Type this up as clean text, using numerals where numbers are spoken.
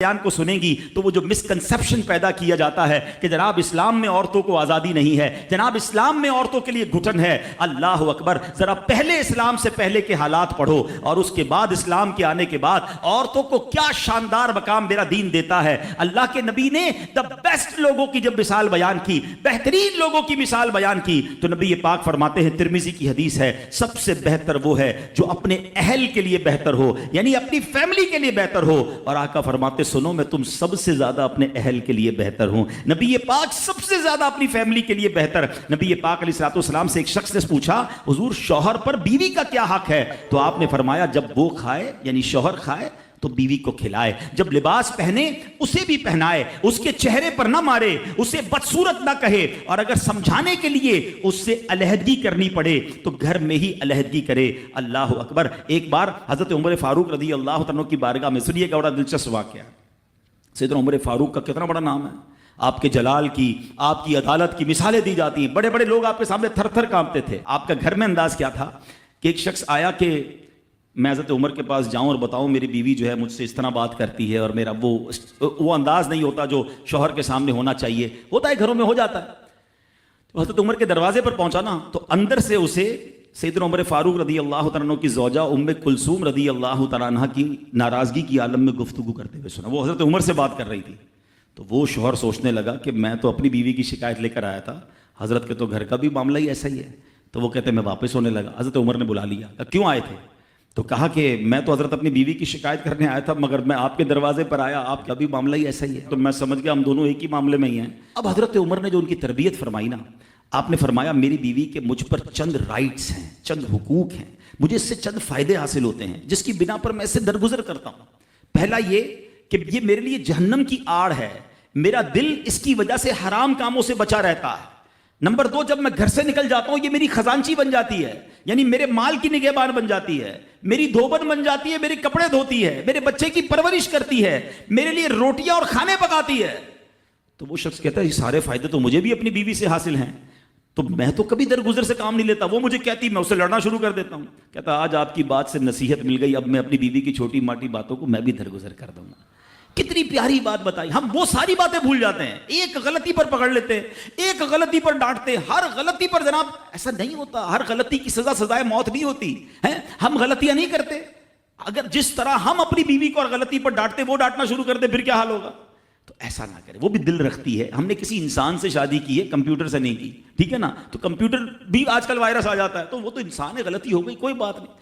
بیان کو سنیں گی تو وہ جو مسکنسپشن پیدا کیا جاتا ہے کہ جناب اسلام میں عورتوں کو آزادی نہیں ہے، جناب اسلام میں عورتوں کے لیے گھٹن ہے، اللہ اکبر، ذرا پہلے اسلام سے پہلے کے حالات پڑھو اور اس کے بعد اسلام کے آنے کے بعد عورتوں کو کیا شاندار مقام میرا دین دیتا ہے۔ اللہ کے نبی نے دا بیسٹ لوگوں کی جب مثال بیان کی، بہترین لوگوں کی مثال بیان کی، تو نبی پاک فرماتے ہیں، ترمذی کی حدیث ہے، سب سے بہتر وہ ہے جو اپنے اہل کے لیے بہتر ہو، یعنی اپنی فیملی کے لیے بہتر ہو، اور آقا فرماتے سنو میں تم سب سے زیادہ اپنے اہل کے لیے بہتر ہوں۔ نبی پاک سب سے زیادہ اپنی فیملی کے لیے بہتر۔ نبی پاک علیہ الصلوۃ والسلام سے ایک شخص نے پوچھا حضور شوہر پر بیوی کا کیا حق ہے؟ تو آپ نے فرمایا جب وہ کھائے یعنی شوہر کھائے تو بیوی کو کھلائے، جب لباس پہنے اسے بھی پہنائے، اس کے چہرے پر نہ مارے، اسے بدصورت نہ کہے، اور اگر سمجھانے کے لیے اس سے علیحدگی کرنی پڑے تو گھر میں ہی علیحدگی کرے۔ اللہ اکبر۔ ایک بار حضرت عمر فاروق رضی اللہ عنہ کی بارگاہ میں، سنیے گا، بڑا دلچسپ واقعہ۔ سیدنا عمر فاروق کا کتنا بڑا نام ہے، آپ کے جلال کی، آپ کی عدالت کی مثالیں دی جاتی ہیں، بڑے بڑے لوگ آپ کے سامنے تھر تھر کانپتے تھے۔ آپ کا گھر میں انداز کیا تھا کہ ایک شخص آیا کہ میں حضرت عمر کے پاس جاؤں اور بتاؤں میری بیوی جو ہے مجھ سے اس طرح بات کرتی ہے، اور میرا وہ انداز نہیں ہوتا جو شوہر کے سامنے ہونا چاہیے، ہوتا ہے گھروں میں ہو جاتا ہے۔ تو حضرت عمر کے دروازے پر پہنچا نا، تو اندر سے اسے سیدنا عمر فاروق رضی اللہ تعالیٰ عنہ کی زوجہ ام کلثوم رضی اللہ تعالیٰ عنہ کی ناراضگی کی عالم میں گفتگو کرتے ہوئے سنا۔ وہ حضرت عمر سے بات کر رہی تھی، تو وہ شوہر سوچنے لگا کہ میں تو اپنی بیوی کی شکایت لے کر آیا تھا، حضرت کے تو گھر کا بھی معاملہ ہی ایسا ہی ہے۔ تو وہ کہتے میں واپس ہونے لگا، حضرت عمر نے بلا لیا، کہا کیوں آئے تھے؟ تو کہا کہ میں تو حضرت اپنی بیوی کی شکایت کرنے آیا تھا، مگر میں آپ کے دروازے پر آیا، آپ کا بھی معاملہ ہی ایسا ہی ہے، تو میں سمجھ گیا ہم دونوں ایک ہی معاملے میں ہی ہیں۔ اب حضرت عمر نے جو ان کی تربیت فرمائی نا، آپ نے فرمایا میری بیوی کے مجھ پر چند رائٹس ہیں، چند حقوق ہیں، مجھے اس سے چند فائدے حاصل ہوتے ہیں جس کی بنا پر میں اس سے درگزر کرتا ہوں۔ پہلا یہ کہ یہ میرے لیے جہنم کی آڑ ہے، میرا دل اس کی وجہ سے حرام کاموں سے بچا رہتا ہے۔ نمبر دو، جب میں گھر سے نکل جاتا ہوں یہ میری خزانچی بن جاتی ہے، یعنی میرے مال کی نگہبان بن جاتی ہے، میری دھوبن بن جاتی ہے، میرے کپڑے دھوتی ہے، میرے بچے کی پرورش کرتی ہے، میرے لیے روٹیاں اور کھانے پکاتی ہے۔ تو وہ شخص کہتا ہے یہ سارے فائدے تو مجھے بھی اپنی بیوی سے حاصل ہیں، تو میں تو کبھی درگزر سے کام نہیں لیتا، وہ مجھے کہتی میں اسے لڑنا شروع کر دیتا ہوں۔ کہتا آج آپ کی بات سے نصیحت مل گئی، اب میں اپنی بیوی کی چھوٹی موٹی باتوں کو میں بھی درگزر کر دوں گا۔ کتنی پیاری بات بتائی، ہم وہ ساری باتیں بھول جاتے ہیں، ایک غلطی پر پکڑ لیتے ہیں، ایک غلطی پر ڈانٹتے، ہر غلطی پر جناب ایسا نہیں ہوتا، ہر غلطی کی سزا سزائے موت نہیں ہوتی ہے، ہم غلطیاں نہیں کرتے۔ اگر جس طرح ہم اپنی بیوی کو اور غلطی پر ڈانٹتے وہ ڈانٹنا شروع کر دے پھر کیا حال ہوگا؟ تو ایسا نہ کرے، وہ بھی دل رکھتی ہے، ہم نے کسی انسان سے شادی کی ہے، کمپیوٹر سے نہیں کی، ٹھیک ہے نا؟ تو کمپیوٹر بھی آج کل وائرس آ جاتا ہے، تو وہ تو انسان ہے، غلطی ہو گئی، کوئی بات نہیں۔